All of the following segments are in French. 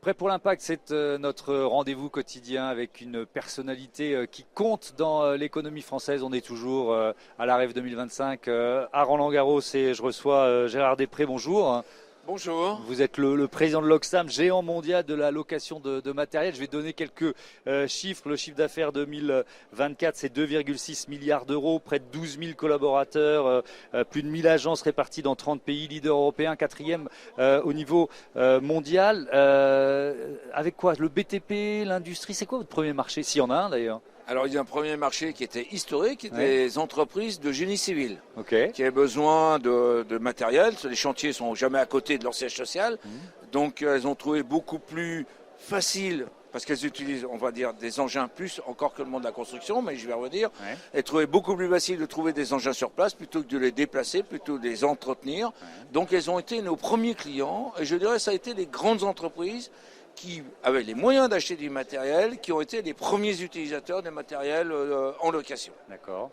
Prêt pour l'impact, c'est notre rendez-vous quotidien avec une personnalité qui compte dans l'économie française. On est toujours à la REF 2025 à Roland-Garros et je reçois Gérard Després. Bonjour. Bonjour. Vous êtes le président de l'Oxam, géant mondial de la location de matériel. Je vais donner quelques chiffres. Le chiffre d'affaires 2024, c'est 2,6 milliards d'euros, près de 12 000 collaborateurs, plus de 1000 agences réparties dans 30 pays, leader européen, quatrième au niveau mondial. Avec quoi? Le BTP, l'industrie, c'est quoi votre premier marché? S'il y en a un d'ailleurs. Alors, il y a un premier marché qui était historique, des entreprises de génie civil, Okay. qui avaient besoin de matériel. Les chantiers sont jamais à côté de leur siège social. Donc, elles ont trouvé beaucoup plus facile, parce qu'elles utilisent, on va dire, des engins plus encore que le monde de la construction, mais je vais revenir. Elles trouvaient beaucoup plus facile de trouver des engins sur place plutôt que de les déplacer, plutôt de les entretenir. Donc, elles ont été nos premiers clients. Et je dirais, ça a été les grandes entreprises qui avaient les moyens d'acheter du matériel, qui ont été les premiers utilisateurs des matériels en location. D'accord.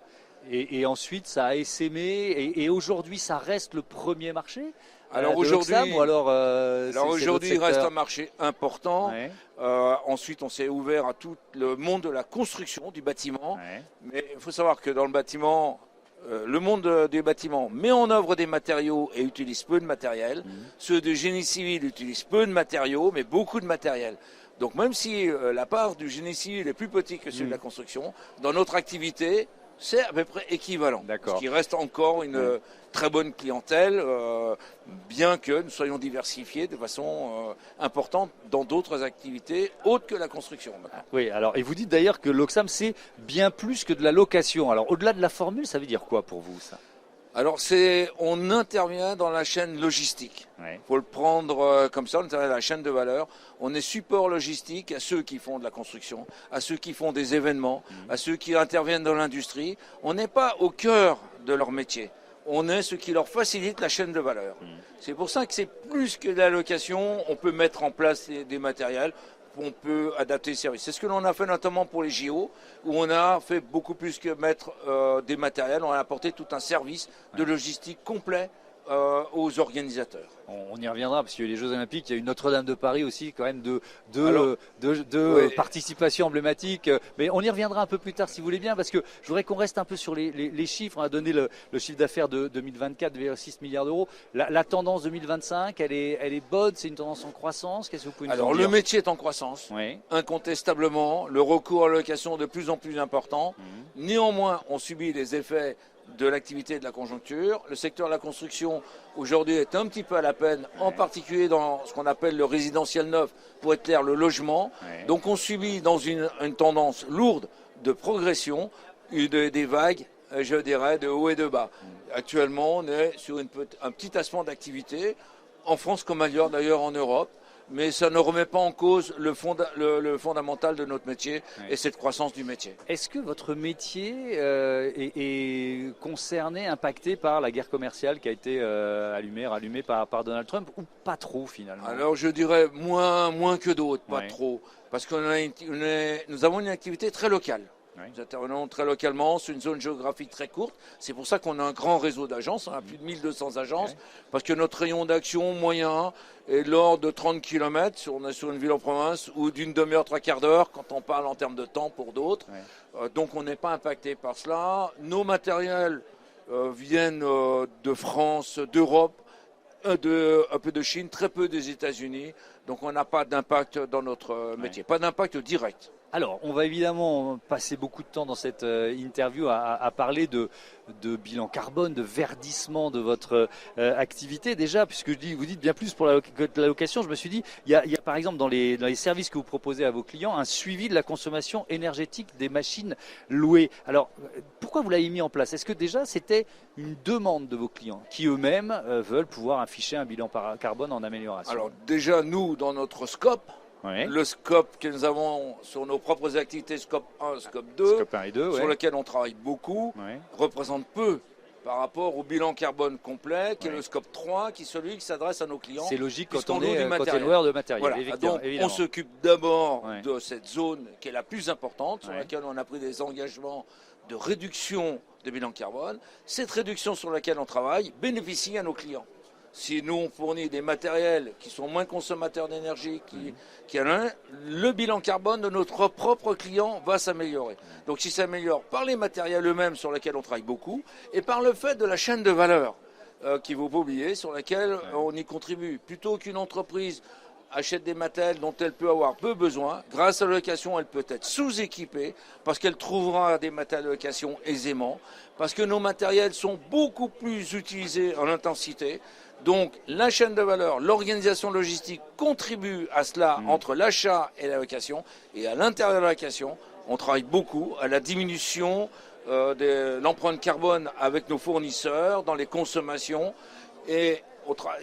Et ensuite, ça a essaimé et aujourd'hui, ça reste le premier marché. Alors aujourd'hui, il il reste un marché important. Ouais. Ensuite, on s'est ouvert à tout le monde de la construction, du bâtiment. Ouais. Mais il faut savoir que dans le bâtiment, le monde des bâtiments met en œuvre des matériaux et utilise peu de matériel. Ceux de génie civil utilisent peu de matériaux, mais beaucoup de matériel. Donc même si la part du génie civil est plus petite que celle de la construction, dans notre activité, c'est à peu près équivalent. D'accord. Ce qui reste encore une très bonne clientèle, bien que nous soyons diversifiés de façon importante dans d'autres activités autres que la construction. Oui, alors, et vous dites d'ailleurs que l'Oxam, c'est bien plus que de la location. Alors, au-delà de la formule, ça veut dire quoi pour vous, ça? Alors, on intervient dans la chaîne logistique. Ouais. Faut le prendre comme ça, on intervient dans la chaîne de valeur. On est support logistique à ceux qui font de la construction, à ceux qui font des événements, à ceux qui interviennent dans l'industrie. On n'est pas au cœur de leur métier. On est ce qui leur facilite la chaîne de valeur. C'est pour ça que c'est plus que de la location. On peut mettre en place des matériels. On peut adapter les services. C'est ce que l'on a fait notamment pour les JO, où on a fait beaucoup plus que mettre des matériels. On a apporté tout un service de logistique complet aux organisateurs. On y reviendra parce qu'il y a eu les Jeux Olympiques, il y a eu Notre-Dame de Paris aussi, quand même participation emblématique. Mais on y reviendra un peu plus tard si vous voulez bien, parce que je voudrais qu'on reste un peu sur les chiffres. On a donné le chiffre d'affaires de 2024, 2,6 milliards d'euros. La tendance 2025, elle est bonne, c'est une tendance en croissance. Qu'est-ce que vous pouvez nous Alors dire? le métier est en croissance, incontestablement. Le recours à la location est de plus en plus important. Néanmoins, on subit les effets de l'activité et de la conjoncture. Le secteur de la construction aujourd'hui est un petit peu à la peine, en particulier dans ce qu'on appelle le résidentiel neuf, pour être clair, le logement. Donc on subit dans une tendance lourde de progression, des vagues, je dirais, de haut et de bas. Actuellement, on est sur un petit tassement d'activité, en France comme ailleurs d'ailleurs en Europe. Mais ça ne remet pas en cause le fondamental de notre métier et cette croissance du métier. Est-ce que votre métier est concerné, impacté par la guerre commerciale qui a été rallumée par Donald Trump, ou pas trop finalement? Alors je dirais moins que d'autres, pas trop, parce que nous avons une activité très locale. Nous intervenons très localement sur une zone géographique très courte. C'est pour ça qu'on a un grand réseau d'agences. On a plus de 1200 agences. Parce que notre rayon d'action moyen est de l'ordre de 30 km. On est sur une ville en province, ou d'une demi-heure, 3/4 d'heure, quand on parle en termes de temps pour d'autres. Donc on n'est pas impacté par cela. Nos matériels viennent de France, d'Europe, un peu de Chine, très peu des États-Unis. Donc on n'a pas d'impact dans notre métier. Pas d'impact direct. Alors, on va évidemment passer beaucoup de temps dans cette interview à parler de bilan carbone, de verdissement de votre activité. Déjà, puisque vous dites bien plus pour la location, je me suis dit, il y a par exemple dans les services que vous proposez à vos clients, un suivi de la consommation énergétique des machines louées. Alors, pourquoi vous l'avez mis en place? Est-ce que déjà c'était une demande de vos clients qui eux-mêmes veulent pouvoir afficher un bilan carbone en amélioration? Alors déjà, nous, dans notre scope, le scope que nous avons sur nos propres activités, scope 1, scope 2, scope 1 et 2 sur lequel on travaille beaucoup, représente peu par rapport au bilan carbone complet, qui est le scope 3, qui est celui qui s'adresse à nos clients. C'est logique quand on est loueur de matériel. Voilà. Donc on s'occupe d'abord de cette zone qui est la plus importante, sur laquelle on a pris des engagements de réduction de bilan carbone. Cette réduction sur laquelle on travaille bénéficie à nos clients. Si nous on fournit des matériels qui sont moins consommateurs d'énergie, le bilan carbone de notre propre client va s'améliorer. Donc il s'améliore par les matériels eux-mêmes sur lesquels on travaille beaucoup et par le fait de la chaîne de valeur qu'il ne faut pas oublier, sur laquelle on y contribue. Plutôt qu'une entreprise achète des matériels dont elle peut avoir peu besoin, grâce à la location, elle peut être sous-équipée parce qu'elle trouvera des matériels de location aisément, parce que nos matériels sont beaucoup plus utilisés en intensité. Donc la chaîne de valeur, l'organisation logistique contribue à cela entre l'achat et la location. Et à l'intérieur de la location, on travaille beaucoup à la diminution de l'empreinte carbone avec nos fournisseurs, dans les consommations. Et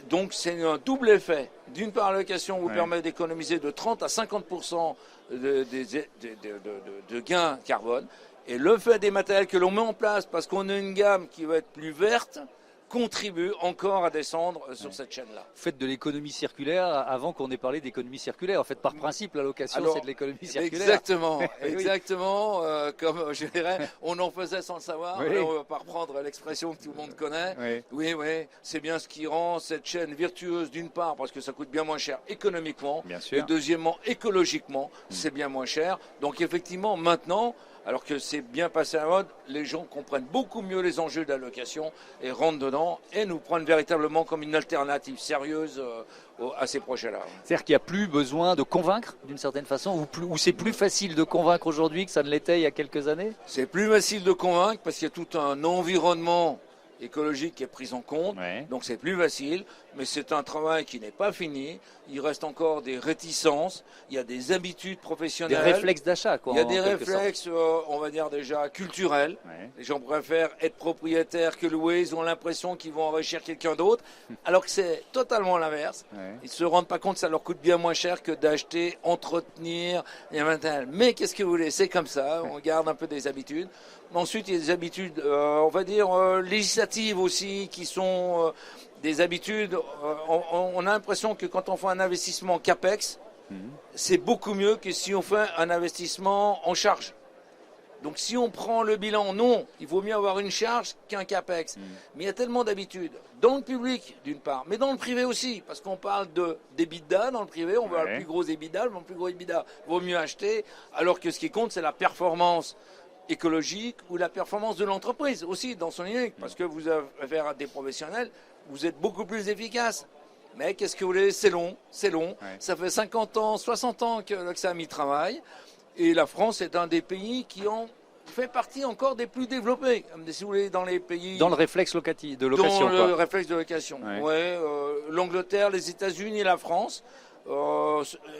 donc c'est un double effet. D'une part, la location vous permet d'économiser de 30 à 50% de gains carbone. Et le fait des matériels que l'on met en place, parce qu'on a une gamme qui va être plus verte, contribue encore à descendre sur cette chaîne-là. Vous faites de l'économie circulaire avant qu'on ait parlé d'économie circulaire. En fait, par principe, la location, c'est de l'économie circulaire. Exactement, exactement. Comme je dirais, on en faisait sans le savoir. Oui. Alors, on va pas reprendre l'expression que tout le monde connaît. Oui, c'est bien ce qui rend cette chaîne virtueuse d'une part, parce que ça coûte bien moins cher économiquement. Bien sûr. Et deuxièmement, écologiquement, c'est bien moins cher. Donc effectivement, maintenant, alors que c'est bien passé à la mode, les gens comprennent beaucoup mieux les enjeux de la location et rentrent dedans et nous prennent véritablement comme une alternative sérieuse à ces projets-là. C'est-à-dire qu'il n'y a plus besoin de convaincre d'une certaine façon, ou c'est plus facile de convaincre aujourd'hui que ça ne l'était il y a quelques années? C'est plus facile de convaincre parce qu'il y a tout un environnement écologique qui est pris en compte, donc c'est plus facile, mais c'est un travail qui n'est pas fini, il reste encore des réticences, il y a des habitudes professionnelles. Des réflexes d'achat, quoi. Il y a des réflexes, on va dire déjà culturels. Les gens préfèrent être propriétaires que louer, ils ont l'impression qu'ils vont enrichir quelqu'un d'autre, alors que c'est totalement l'inverse. Ils ne se rendent pas compte que ça leur coûte bien moins cher que d'acheter, entretenir les matériels. Mais qu'est-ce que vous voulez, c'est comme ça, on garde un peu des habitudes. Ensuite, il y a des habitudes, on va dire, législatives aussi, qui sont des habitudes. On a l'impression que quand on fait un investissement CAPEX, c'est beaucoup mieux que si on fait un investissement en charge. Donc si on prend le bilan, non, il vaut mieux avoir une charge qu'un CAPEX. Mais il y a tellement d'habitudes, dans le public d'une part, mais dans le privé aussi, parce qu'on parle d'EBITDA dans le privé, on veut avoir le plus gros EBITDA, le plus gros EBITDA vaut mieux acheter, alors que ce qui compte, c'est la performance écologique ou la performance de l'entreprise aussi dans son unique, parce que vous avez affaire à des professionnels, vous êtes beaucoup plus efficace. Mais qu'est-ce que vous voulez, c'est long. Ça fait 50 ans, 60 ans que l'Oxfam y travaille, et la France est un des pays qui en fait partie encore des plus développés, si vous voulez, dans les pays... Dans le réflexe de location. Dans le réflexe de location, l'Angleterre, les États-Unis et la France.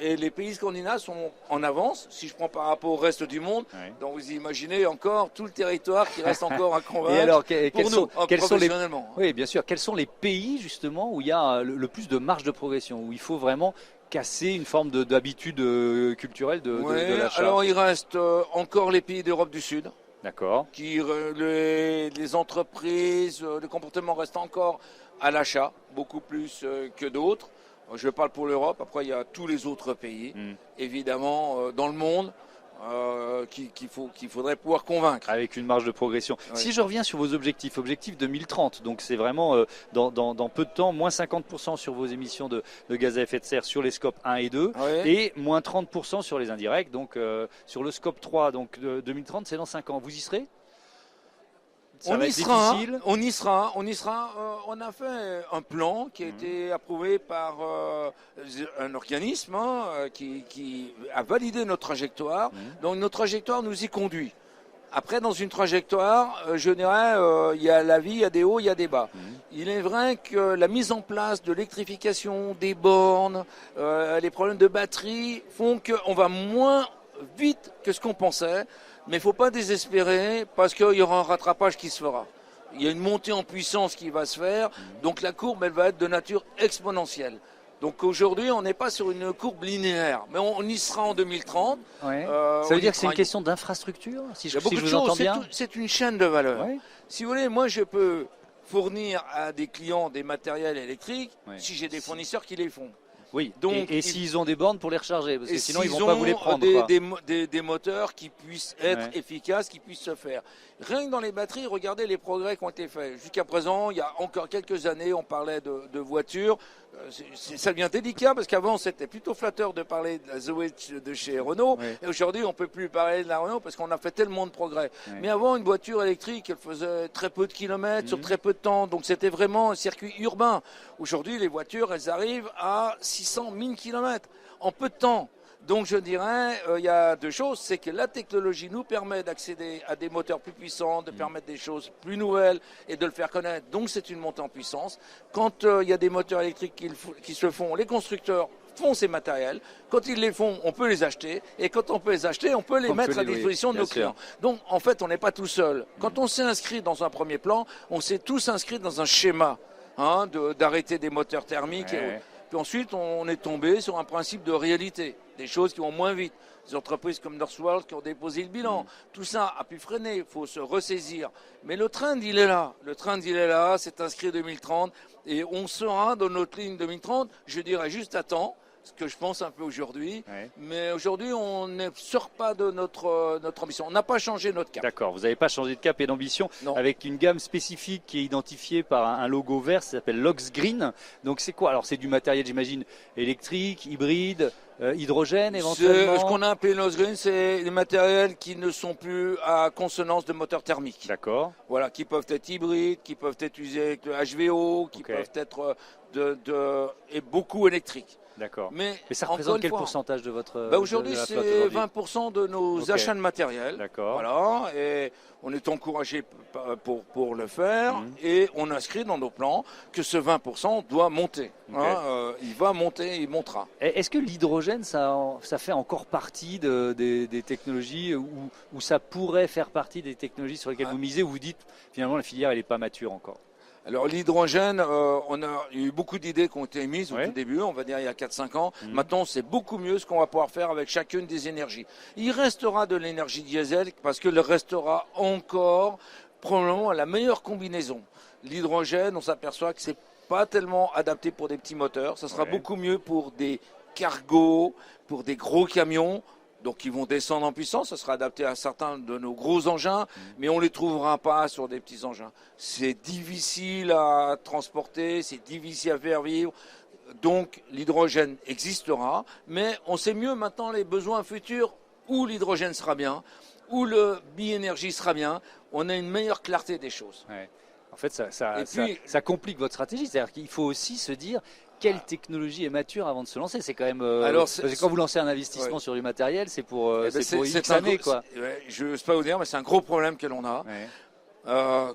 Et les pays scandinaves sont en avance, si je prends par rapport au reste du monde. Donc vous imaginez encore tout le territoire qui reste encore à convaincre. Et alors, professionnellement. Oui, bien sûr. Quels sont les pays justement où il y a le plus de marge de progression, où il faut vraiment casser une forme d'habitude culturelle de l'achat? Alors il reste encore les pays d'Europe du Sud. D'accord. Les entreprises, le comportement reste encore à l'achat, beaucoup plus que d'autres. Je parle pour l'Europe, après il y a tous les autres pays, évidemment, dans le monde, qu'il faudrait pouvoir convaincre. Avec une marge de progression. Si je reviens sur vos objectif 2030, donc c'est vraiment dans peu de temps, moins 50% sur vos émissions de gaz à effet de serre sur les scopes 1 et 2, et moins 30% sur les indirects, donc sur le scope 3, donc 2030 c'est dans 5 ans. Vous y serez? On y sera. On a fait un plan qui a été approuvé par un organisme qui a validé notre trajectoire. Donc notre trajectoire nous y conduit. Après, dans une trajectoire, je dirais, il y a la vie, il y a des hauts, il y a des bas. Il est vrai que la mise en place de l'électrification, des bornes, les problèmes de batterie font qu'on va moins vite que ce qu'on pensait. Mais il ne faut pas désespérer parce qu'il y aura un rattrapage qui se fera. Il y a une montée en puissance qui va se faire, donc la courbe elle va être de nature exponentielle. Donc aujourd'hui, on n'est pas sur une courbe linéaire, mais on y sera en 2030. Ça veut dire que c'est une question d'infrastructure, si je vous entends bien. C'est une chaîne de valeur. Si vous voulez, moi je peux fournir à des clients des matériels électriques si j'ai des fournisseurs qui les font. Oui, donc, et s'ils ont des bornes pour les recharger, parce que sinon ils vont pas vous les prendre. Des moteurs qui puissent être efficaces, qui puissent se faire. Rien que dans les batteries, regardez les progrès qui ont été faits. Jusqu'à présent, il y a encore quelques années, on parlait de voitures. Ça devient délicat parce qu'avant c'était plutôt flatteur de parler de la Zoe de chez Renault, et aujourd'hui on peut plus parler de la Renault parce qu'on a fait tellement de progrès. Mais avant, une voiture électrique, elle faisait très peu de kilomètres sur très peu de temps, donc c'était vraiment un circuit urbain. Aujourd'hui, les voitures, elles arrivent à 600 000 kilomètres en peu de temps. Donc je dirais, il y a deux choses, c'est que la technologie nous permet d'accéder à des moteurs plus puissants, de permettre des choses plus nouvelles et de le faire connaître. Donc c'est une montée en puissance. Quand il y a des moteurs électriques qui se font, les constructeurs font ces matériels. Quand ils les font, on peut les acheter. Et quand on peut les acheter, on peut les mettre à disposition de nos clients. Donc en fait, on n'est pas tout seul. Quand on s'est inscrit dans un premier plan, on s'est tous inscrits dans un schéma d'arrêter des moteurs thermiques. Puis ensuite, on est tombé sur un principe de réalité, des choses qui vont moins vite. Des entreprises comme Northvolt qui ont déposé le bilan. Tout ça a pu freiner, il faut se ressaisir. Mais le trend, il est là. Le trend, il est là, c'est inscrit 2030. Et on sera dans notre ligne 2030, je dirais juste à temps, ce que je pense un peu aujourd'hui. Mais aujourd'hui, on ne sort pas de notre ambition. On n'a pas changé notre cap. D'accord, vous n'avez pas changé de cap et d'ambition, avec une gamme spécifique qui est identifiée par un logo vert, ça s'appelle Lox Green. Donc c'est quoi? Alors c'est du matériel, j'imagine, électrique, hybride, hydrogène éventuellement? Ce qu'on a appelé Lox Green, c'est des matériels qui ne sont plus à consonance de moteurs thermiques. D'accord. Voilà, qui peuvent être hybrides, qui peuvent être usés avec le HVO, qui peuvent être et beaucoup électriques. D'accord. Mais ça représente quel pourcentage de votre aujourd'hui, c'est 20% de nos achats de matériel. D'accord. Voilà, et on est encouragé pour le faire, et on inscrit dans nos plans que ce 20% doit monter. Il va monter, il montera. Est-ce que l'hydrogène, ça fait encore partie des technologies où ça pourrait faire partie des technologies sur lesquelles vous misez, où vous dites finalement la filière elle n'est pas mature encore? Alors l'hydrogène, on a eu beaucoup d'idées qui ont été émises au tout début, on va dire il y a 4-5 ans. Maintenant, c'est beaucoup mieux ce qu'on va pouvoir faire avec chacune des énergies. Il restera de l'énergie diesel parce qu'il restera encore probablement la meilleure combinaison. L'hydrogène, on s'aperçoit que c'est pas tellement adapté pour des petits moteurs. Ça sera beaucoup mieux pour des cargos, pour des gros camions. Donc ils vont descendre en puissance, ça sera adapté à certains de nos gros engins, mais on ne les trouvera pas sur des petits engins. C'est difficile à transporter, c'est difficile à faire vivre. Donc l'hydrogène existera, mais on sait mieux maintenant les besoins futurs où l'hydrogène sera bien, où le bi-énergie sera bien. On a une meilleure clarté des choses. En fait, ça complique votre stratégie. C'est-à-dire qu'il faut aussi se dire quelle technologie est mature avant de se lancer. C'est quand même. Parce que quand vous lancez un investissement sur du matériel, c'est pour X années, quoi. Je ne sais pas vous dire, mais c'est un gros problème que l'on a.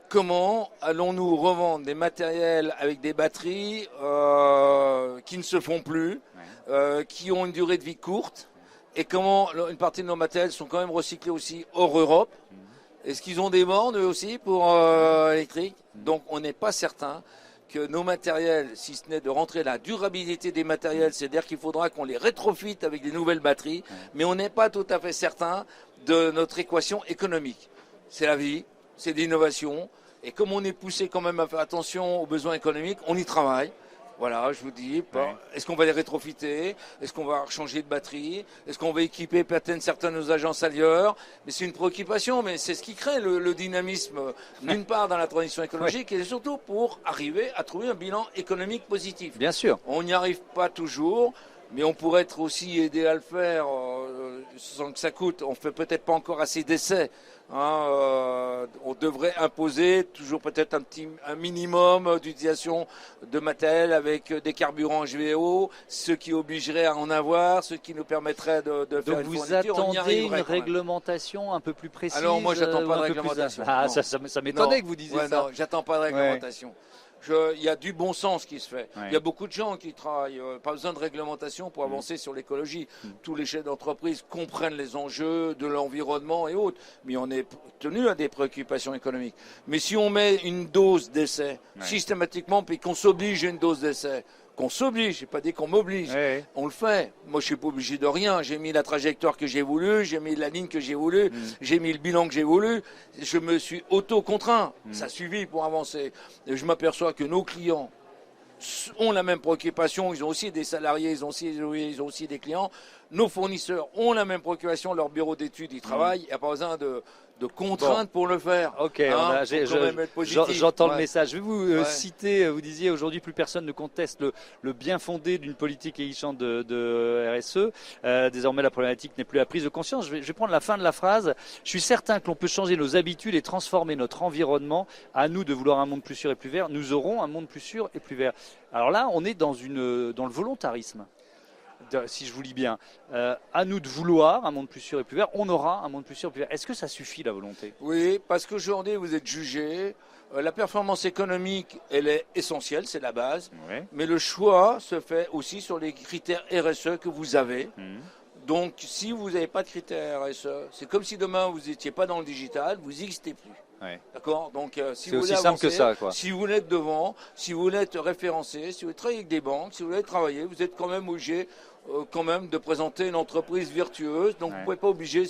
Comment allons-nous revendre des matériels avec des batteries qui ne se font plus, qui ont une durée de vie courte, et comment une partie de nos matériels sont quand même recyclés aussi hors Europe? Est-ce qu'ils ont des bornes eux aussi pour électrique? Donc on n'est pas certain que nos matériels, si ce n'est de rentrer la durabilité des matériels, c'est-à-dire qu'il faudra qu'on les rétrofite avec des nouvelles batteries, mais on n'est pas tout à fait certain de notre équation économique. C'est la vie, c'est l'innovation, et comme on est poussé quand même à faire attention aux besoins économiques, on y travaille. Voilà, je vous dis, est-ce qu'on va les rétrofiter? Est-ce qu'on va changer de batterie? Est-ce qu'on va équiper peut-être certaines de nos agences ailleurs? Mais c'est une préoccupation, mais c'est ce qui crée le dynamisme, d'une part dans la transition écologique, et surtout pour arriver à trouver un bilan économique positif. Bien sûr. On n'y arrive pas toujours, mais on pourrait être aussi aidé à le faire sans que ça coûte. On fait peut-être pas encore assez d'essais. On devrait imposer toujours peut-être un minimum d'utilisation de matériel avec des carburants HVO, ce qui obligerait à en avoir, ce qui nous permettrait de faire une fourniture. Donc vous attendez une réglementation un peu plus précise? Alors moi j'attends pas de réglementation. Ça m'étonnait que vous disiez ça. Non, j'attends pas de réglementation. Il y a du bon sens qui se fait. Il y a beaucoup de gens qui travaillent. Pas besoin de réglementation pour avancer sur l'écologie. Tous les chefs d'entreprise comprennent les enjeux de l'environnement et autres. Mais on est tenu à des préoccupations économiques. Mais si on met une dose d'essai systématiquement, puis qu'on s'oblige à une dose d'essai, qu'on s'oblige, j'ai pas dit qu'on m'oblige, on le fait. Moi, je suis pas obligé de rien. J'ai mis la trajectoire que j'ai voulu, j'ai mis la ligne que j'ai voulu, j'ai mis le bilan que j'ai voulu. Je me suis auto-contraint. Ça suffit pour avancer. Et je m'aperçois que nos clients ont la même préoccupation, ils ont aussi des salariés, ils ont aussi des clients. Nos fournisseurs ont la même préoccupation, leur bureau d'études, ils travaillent, il n'y a pas besoin de contraintes pour le faire. Ok, j'entends le message. Je vais vous citer, vous disiez aujourd'hui plus personne ne conteste le bien fondé d'une politique aguichante de RSE. Désormais la problématique n'est plus la prise de conscience. Je vais prendre la fin de la phrase. Je suis certain que l'on peut changer nos habitudes et transformer notre environnement. À nous de vouloir un monde plus sûr et plus vert. Nous aurons un monde plus sûr et plus vert. Alors là, on est dans le volontarisme. Si je vous lis bien, à nous de vouloir un monde plus sûr et plus vert, on aura un monde plus sûr et plus vert. Est-ce que ça suffit la volonté? Oui, parce qu'aujourd'hui vous êtes jugé. La performance économique, elle est essentielle, c'est la base. Oui. Mais le choix se fait aussi sur les critères RSE que vous avez. Donc si vous n'avez pas de critères RSE, c'est comme si demain vous n'étiez pas dans le digital, vous n'existez plus. Ouais. D'accord. Donc, si vous voulez avancer, simple que ça, si vous voulez être devant, si vous voulez être référencé, si vous voulez travailler avec des banques, si vous voulez travailler, vous êtes quand même obligé de présenter une entreprise vertueuse. Donc, vous ne pouvez pas obliger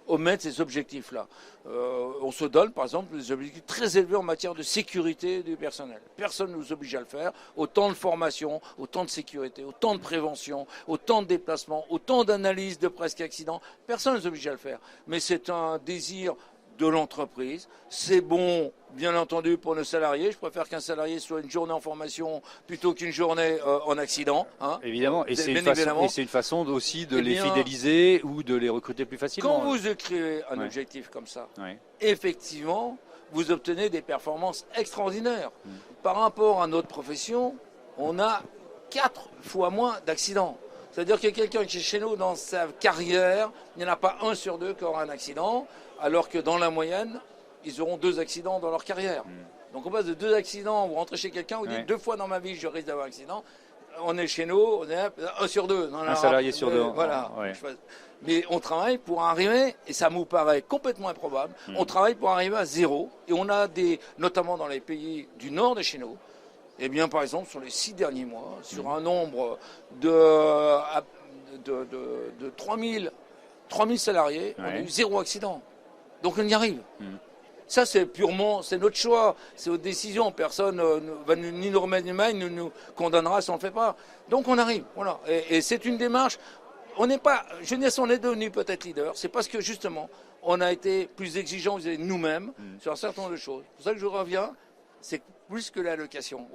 omettre ces objectifs-là. On se donne, par exemple, des objectifs très élevés en matière de sécurité du personnel. Personne ne nous oblige à le faire. Autant de formation, autant de sécurité, autant de prévention, autant de déplacement, autant d'analyse de presque accident. Personne ne nous oblige à le faire. Mais c'est un désir de l'entreprise. C'est bon, bien entendu, pour nos salariés. Je préfère qu'un salarié soit une journée en formation plutôt qu'une journée en accident. Hein. Évidemment, et c'est une façon aussi de les fidéliser ou de les recruter plus facilement. Quand vous écrivez un objectif comme ça, effectivement, vous obtenez des performances extraordinaires. Par rapport à notre profession, on a 4 fois moins d'accidents. C'est-à-dire que quelqu'un qui est chez nous dans sa carrière, il n'y en a pas 1 sur 2 qui aura un accident, alors que dans la moyenne, ils auront 2 accidents dans leur carrière. Donc on passe de 2 accidents, vous rentrez chez quelqu'un, vous dites 2 fois dans ma vie je risque d'avoir un accident. On est chez nous, on est 1 sur 2. Un salarié sur 2. Voilà. Ouais. Mais on travaille pour arriver, et ça me paraît complètement improbable, on travaille pour arriver à 0. Et on a notamment dans les pays du nord de chez nous, eh bien, par exemple, sur les 6 derniers mois, sur un nombre de 3000 salariés, on a eu 0 accident. Donc on y arrive. Ça, c'est notre choix, c'est notre décision. Personne va ni nous remettre une main, ni nous condamnera si on ne le fait pas. Donc on arrive. Voilà. Et c'est une démarche. On n'est pas, jeunesse, on est devenu peut-être leader. C'est parce que justement, on a été plus exigeants nous-mêmes sur un certain nombre de choses. C'est pour ça que je reviens. C'est plus que l'allocation,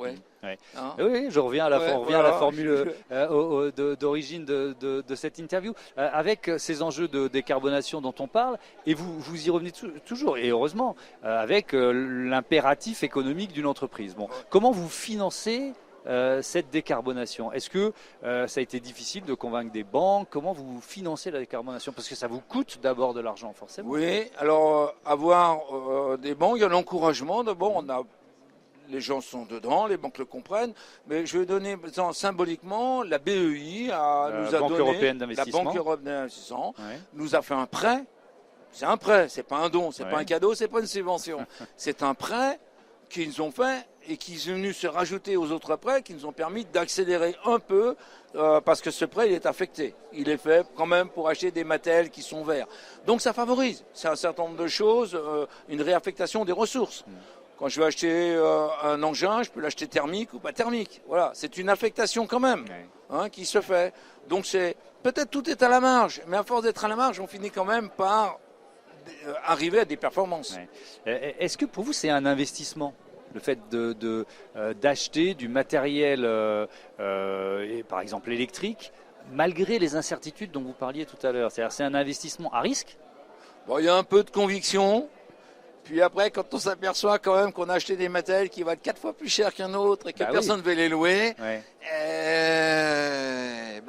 Hein oui, je reviens à la, à la formule d'origine de cette interview, avec ces enjeux de décarbonation dont on parle, et vous y revenez toujours, et heureusement, avec l'impératif économique d'une entreprise. Bon, comment vous financez cette décarbonation? Est-ce que ça a été difficile de convaincre des banques? Comment vous financez la décarbonation? Parce que ça vous coûte d'abord de l'argent, forcément. Oui, alors avoir des banques, il y a l'encouragement. D'abord, les gens sont dedans, les banques le comprennent, mais je vais donner symboliquement, la BEI nous a Banque donné, européenne la d'investissement. Banque européenne d'investissement nous a fait un prêt. C'est un prêt, c'est pas un don, c'est pas un cadeau, c'est pas une subvention. C'est un prêt qu'ils ont fait et qui est venu se rajouter aux autres prêts qui nous ont permis d'accélérer un peu parce que ce prêt il est affecté. Il est fait quand même pour acheter des matériels qui sont verts. Donc ça favorise. C'est un certain nombre de choses, une réaffectation des ressources. Quand je vais acheter un engin, je peux l'acheter thermique ou pas thermique. Voilà, c'est une affectation quand même qui se fait. Donc peut-être tout est à la marge, mais à force d'être à la marge, on finit quand même par arriver à des performances. Est-ce que pour vous c'est un investissement, le fait d'acheter du matériel, par exemple électrique, malgré les incertitudes dont vous parliez tout à l'heure? C'est-à-dire c'est un investissement à risque? Bon, il y a un peu de conviction. Puis après, quand on s'aperçoit quand même qu'on a acheté des matériels qui valent 4 fois plus cher qu'un autre et que personne ne veut les louer,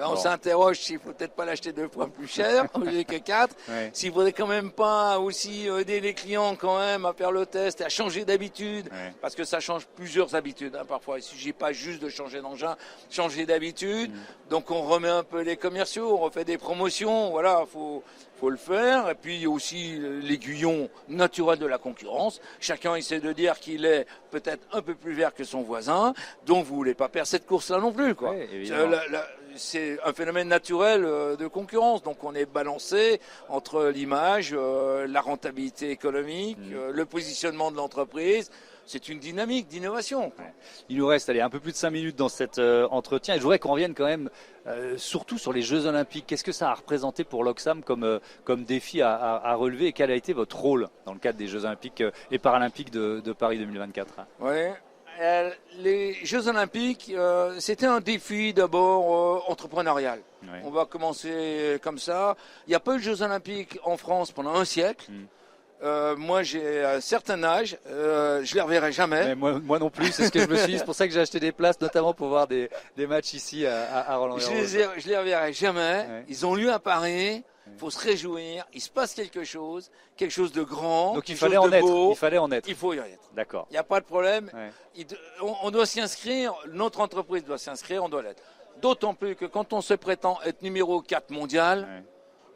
on s'interroge s'il ne faut peut-être pas l'acheter 2 fois plus cher au lieu que 4. S'il ne faudrait quand même pas aussi aider les clients quand même à faire le test et à changer d'habitude. Parce que ça change plusieurs habitudes. Parfois, il ne suffit pas juste de changer d'engin, changer d'habitude. Donc on remet un peu les commerciaux, on refait des promotions. Voilà, faut le faire. Et puis il y a aussi l'aiguillon naturel de la concurrence. Chacun essaie de dire qu'il est peut-être un peu plus vert que son voisin. Donc vous voulez pas perdre cette course-là non plus, quoi. C'est un phénomène naturel de concurrence. Donc on est balancé entre l'image, la rentabilité économique, le positionnement de l'entreprise. c'est une dynamique d'innovation. Ouais. Il nous reste un peu plus de 5 minutes dans cet entretien et je voudrais qu'on revienne quand même surtout sur les Jeux Olympiques. Qu'est-ce que ça a représenté pour l'Oxam comme défi à relever et quel a été votre rôle dans le cadre des Jeux Olympiques et Paralympiques de Paris 2024? Ouais. Les Jeux Olympiques, c'était un défi d'abord entrepreneurial. Ouais. On va commencer comme ça. Il n'y a pas eu de Jeux Olympiques en France pendant un siècle. Moi, j'ai un certain âge, je les reverrai jamais. Mais moi non plus, c'est ce que je me suis dit. C'est pour ça que j'ai acheté des places, notamment pour voir des matchs ici à Roland-Garros. Je les reverrai jamais. Ouais. Ils ont lieu à Paris. Il faut se réjouir. Il se passe quelque chose de grand. Donc il fallait en être. Il fallait en être. Il faut y en être. D'accord. Il n'y a pas de problème. Ouais. On doit s'y inscrire. Notre entreprise doit s'y inscrire. On doit l'être. D'autant plus que quand on se prétend être numéro 4 mondial,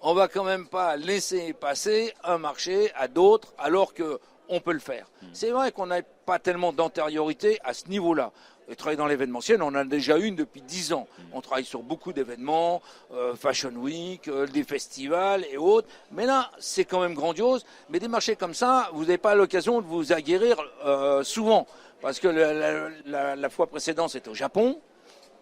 on va quand même pas laisser passer un marché à d'autres alors que on peut le faire. C'est vrai qu'on n'a pas tellement d'antériorité à ce niveau-là. Et travailler dans l'événementiel, on en a déjà une depuis 10 ans. On travaille sur beaucoup d'événements, Fashion Week, des festivals et autres. Mais là, c'est quand même grandiose. Mais des marchés comme ça, vous n'avez pas l'occasion de vous aguerrir souvent. Parce que la fois précédente, c'était au Japon.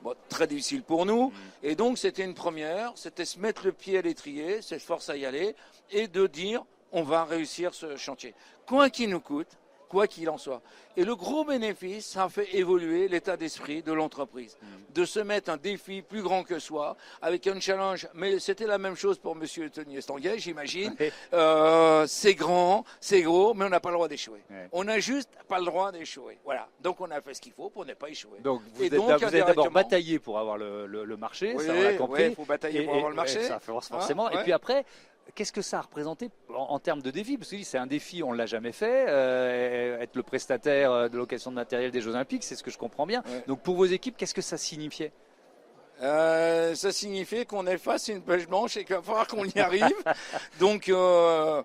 Bon, très difficile pour nous. Et donc, c'était une première. C'était se mettre le pied à l'étrier, cette force à y aller, et de dire, on va réussir ce chantier. Quoi qu'il nous coûte, quoi qu'il en soit. Et le gros bénéfice, ça a fait évoluer l'état d'esprit de l'entreprise. De se mettre un défi plus grand que soi, avec un challenge. Mais c'était la même chose pour M. Tony Estanguet, j'imagine. C'est grand, c'est gros, mais on n'a pas le droit d'échouer. Ouais. On n'a juste pas le droit d'échouer. Voilà. Donc on a fait ce qu'il faut pour ne pas échouer. Donc vous avez d'abord bataillé pour avoir le marché, oui, ça on l'a compris. Il faut batailler pour avoir le marché. Ça forcément. Et puis après, qu'est-ce que ça a représenté en termes de défi? Parce que c'est un défi, on ne l'a jamais fait. Être le prestataire de location de matériel des Jeux Olympiques, c'est ce que je comprends bien. Ouais. Donc pour vos équipes, qu'est-ce que ça signifiait? Ça signifiait qu'on est face à une page blanche et qu'il va falloir qu'on y arrive. Donc ça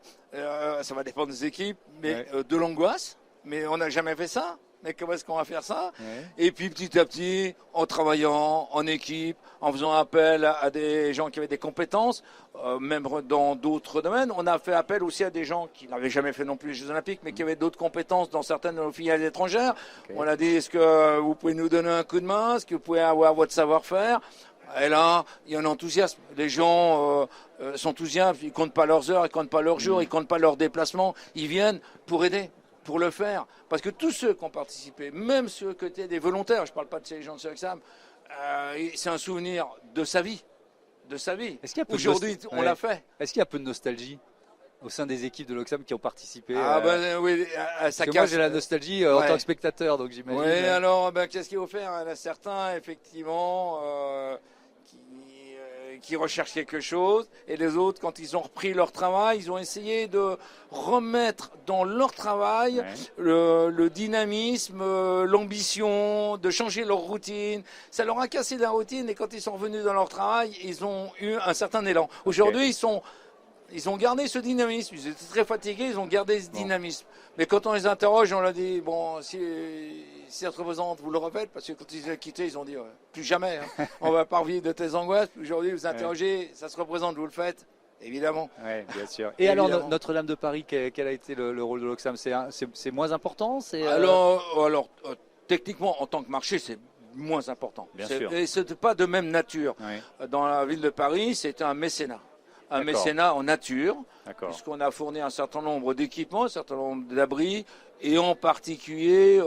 va dépendre des équipes, mais de l'angoisse. Mais on n'a jamais fait ça. Mais comment est-ce qu'on va faire ça? Et puis petit à petit, en travaillant en équipe, en faisant appel à des gens qui avaient des compétences, même dans d'autres domaines. On a fait appel aussi à des gens qui n'avaient jamais fait non plus les Jeux Olympiques, mais qui avaient d'autres compétences dans certaines de nos filiales étrangères. On a dit, est-ce que vous pouvez nous donner un coup de main? Est-ce que vous pouvez avoir votre savoir-faire? Et là, il y a un enthousiasme. Les gens sont enthousiastes, ils comptent pas leurs heures, ils comptent pas leurs jours, ils comptent pas leurs déplacements. Ils viennent pour aider, pour le faire. Parce que tous ceux qui ont participé, même ceux qui étaient des volontaires, je ne parle pas de ces gens de Oxam, c'est un souvenir de sa vie. De sa vie. Aujourd'hui, on l'a fait. Est-ce qu'il y a un peu de nostalgie au sein des équipes de l'Oxam qui ont participé? Oui, ça casse. Moi, j'ai la nostalgie en tant que spectateur, donc j'imagine. Oui, alors, qu'est-ce qu'il faut faire? Il y en a certains, effectivement, qui recherchent quelque chose, et les autres, quand ils ont repris leur travail, ils ont essayé de remettre dans leur travail le dynamisme, l'ambition, de changer leur routine. Ça leur a cassé la routine, et quand ils sont revenus dans leur travail, ils ont eu un certain élan. Aujourd'hui, ils ont gardé ce dynamisme. Ils étaient très fatigués, ils ont gardé ce dynamisme. Mais quand on les interroge, on leur dit, bon, si cette représente, vous le refaites, parce que quand ils ont quitté, ils ont dit, plus jamais, hein. On va pas revivre de tes angoisses. Aujourd'hui, vous interrogez, ça se représente, vous le faites. Évidemment. Oui, bien sûr. Et évidemment. Alors, Notre-Dame de Paris, quel a été le rôle de l'Oxam? C'est moins important? Alors techniquement, en tant que marché, c'est moins important. Bien sûr. Et ce n'est pas de même nature. Dans la ville de Paris, c'est un mécénat. Un mécénat en nature, puisqu'on a fourni un certain nombre d'équipements, un certain nombre d'abris, et en particulier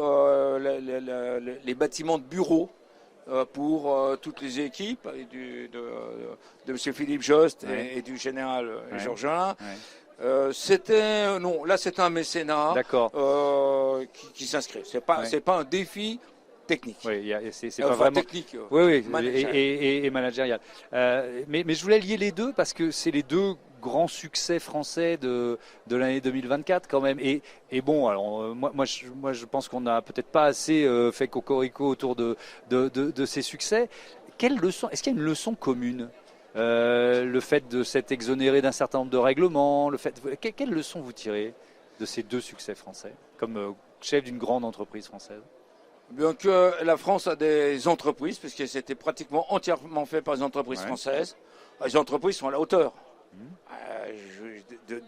les bâtiments de bureaux pour toutes les équipes, de M. Philippe Jost et du général Georgelin. Là c'est un mécénat qui s'inscrit. C'est pas un défi technique. Oui, c'est pas vraiment technique. Oui, et managérial. Mais je voulais lier les deux parce que c'est les deux grands succès français de l'année 2024 quand même. Et bon, alors moi je pense qu'on n'a peut-être pas assez fait cocorico autour de ces succès. Quelle leçon? Est-ce qu'il y a une leçon commune? Le fait de s'être exonéré d'un certain nombre de règlements, quelle leçon vous tirez de ces deux succès français comme chef d'une grande entreprise française? Bien que la France a des entreprises, puisque c'était pratiquement entièrement fait par les entreprises françaises, les entreprises sont à la hauteur.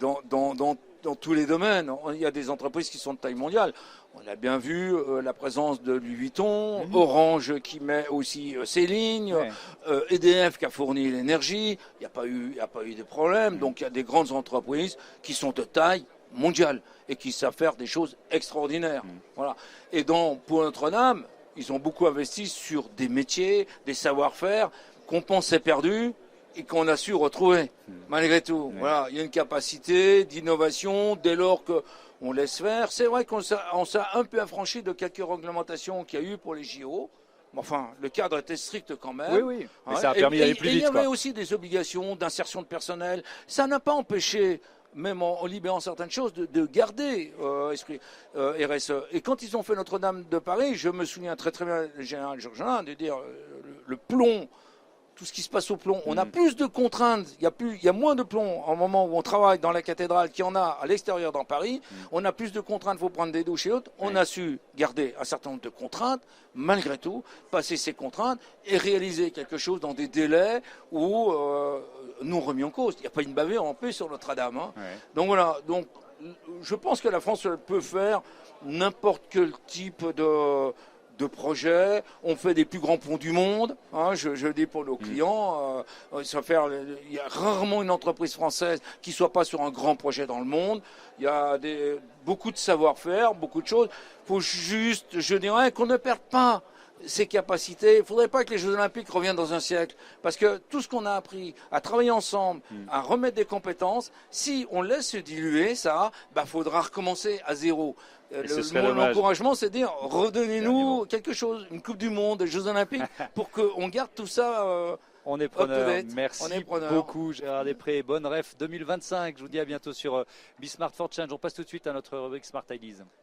Dans tous les domaines, il y a des entreprises qui sont de taille mondiale. On a bien vu la présence de Louis Vuitton, Orange qui met aussi ses lignes, EDF qui a fourni l'énergie. Il n'y a pas eu de problème. Donc il y a des grandes entreprises qui sont de taille mondiale et qui savent faire des choses extraordinaires. Voilà. Et pour Notre-Dame, ils ont beaucoup investi sur des métiers, des savoir-faire qu'on pensait perdus et qu'on a su retrouver, malgré tout. Voilà, il y a une capacité d'innovation dès lors qu'on laisse faire. C'est vrai qu'on s'est un peu affranchi de quelques réglementations qu'il y a eu pour les JO. Enfin, le cadre était strict quand même. Oui. Mais ça a permis d'aller plus vite. Il y avait aussi des obligations d'insertion de personnel. Ça n'a pas empêché, même en libérant certaines choses, de garder esprit RSE. Et quand ils ont fait Notre-Dame de Paris, je me souviens très très bien, le général Georgelin, de dire le plomb, tout ce qui se passe au plomb, on a plus de contraintes, il y a moins de plomb au moment où on travaille dans la cathédrale qu'il y en a à l'extérieur dans Paris. On a plus de contraintes, il faut prendre des douches et autres. On a su garder un certain nombre de contraintes, malgré tout, passer ces contraintes et réaliser quelque chose dans des délais où nous remis en cause. Il n'y a pas une bavure en plus sur Notre-Dame. Donc voilà, je pense que la France peut faire n'importe quel type de projet. On fait des plus grands ponts du monde. Je le dis pour nos clients. Il y a rarement une entreprise française qui soit pas sur un grand projet dans le monde. Il y a beaucoup de savoir-faire, beaucoup de choses. Il faut juste, je dirais, qu'on ne perde pas ses capacités. Il ne faudrait pas que les Jeux Olympiques reviennent dans un siècle. Parce que tout ce qu'on a appris à travailler ensemble, à remettre des compétences, si on laisse se diluer ça, faudra recommencer à zéro. L'encouragement, c'est de dire, redonnez-nous quelque chose, une Coupe du Monde, des Jeux Olympiques, pour qu'on garde tout ça on est preneur. Merci beaucoup Gérard Després. Bonne ref 2025. Je vous dis à bientôt sur Be Smart for Change. On passe tout de suite à notre rubrique Smart Ideas.